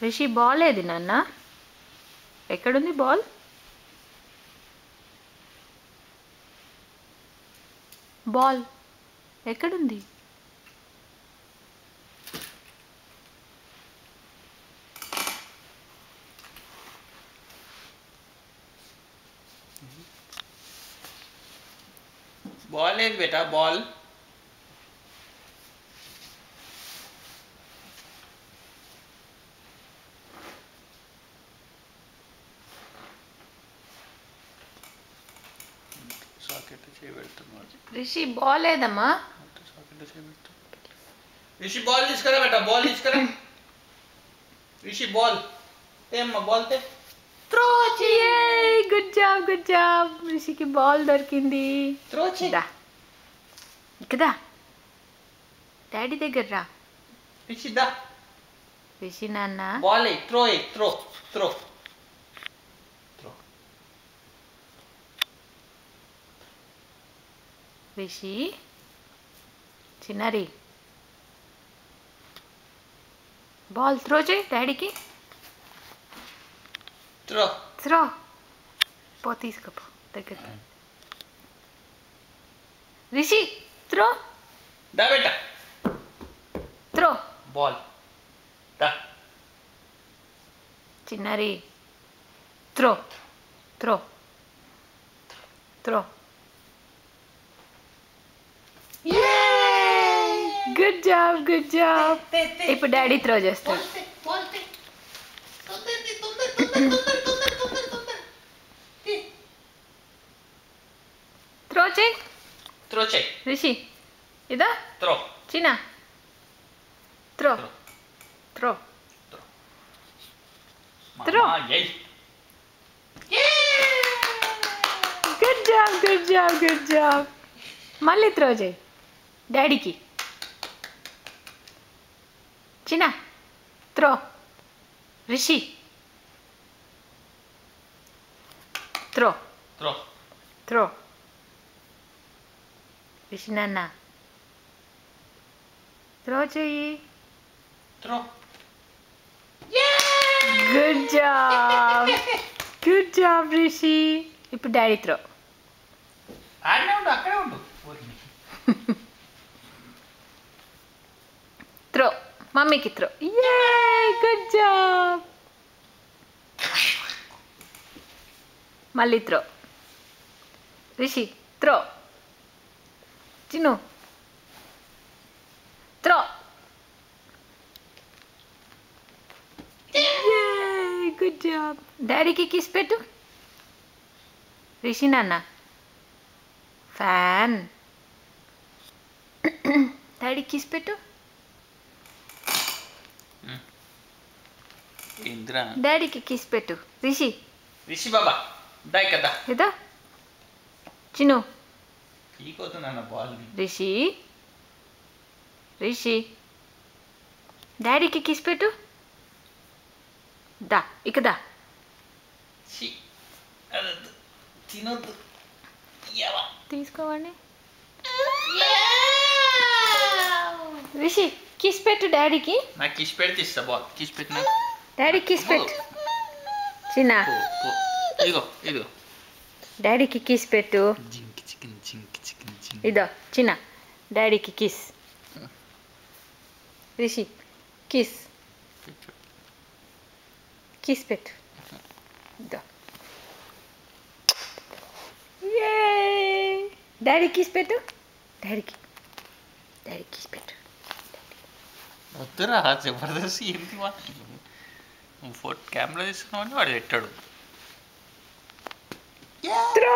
Rishi ball ఏది నాన్న? ఎక్కడుంది బాల్? బాల్ ఎక్కడుంది? बॉल है बेटा बॉल సాకెట్ చేయబెడుతున్నాడు రిషి బాల్ ఏదమ్మా? సాకెట్ చేయబెడుతున్నాడు రిషి బాల్ తీసుకురా బేటా బాల్ తీసుకురా రిషి బాల్ ఏమ్మా బాల్ తే త్రో చేయి. Good job. రిషికి బాల్ దొరికింది. త్రో చేయి దా కదా డాడీ దగ్గర రా. రిషి దా రిషి నాన్న బాల్ త్రో త్రో రిషి చిన్నారి బాల్ త్రో చేయి డాడీకి. త్రో పో తీసుకోపో దగ్గరికి. రిషి త్రో దా బేటా త్రో. బాల్ దా చిన్నారి throw throw throw. Good job. ఇప్పుడు డాడీ త్రో చేస్తాడు. త్రో చేయి రిషి. ఇదా చిన్న throw throw throw. Good job. మళ్ళీ త్రో చేయి డాడీకి. చిన్న throw Rishi throw throw. Rishi నాన్న త్రో చెయ్యి. Good job Rishi. ఇప్పుడు డాడీ త్రో. అక్కడే ఉండు త్రో మమ్మీకి త్రో. Good job. మళ్ళీ త్రో రిషి త్రో. చిన్ను త్రో. Good job. డాడీకి కిస్ పెట్టు. రిషి నాన్న ఫ్యాన్. డాడీ కిస్ పెట్టు. డాడీకి కిస్ పెట్టు. రిషి బాబా దాయి కదా ఇదా చిన్ను. పీకోతున్నా బాల్ రిషి డాడీకి కిస్ పెట్టు. దా ఇక దా. తినొద్దు తీసుకోవండి. రిషి కిస్ పెట్టు డాడీకి. నాకు కిస్ పెడితే ఇస్తా బాల్ కిస్ పెట్టినా డాడీ కిస్ పెట్టు. చిన్న ఇదిగో డాడీకి కిస్ పెట్టు. ఇదో చిన్న డాడీకి కిస్. రిషి కిస్ పెట్టు. ఇదో డాడీ కిస్ పెట్టు. డాడీకి కిస్ పెట్టు. వద్దురా జబర్దస్త్ ఏంటి ఫోటో కెమెరా తీసుకున్నామని వాడు పెట్టాడు. త్రో.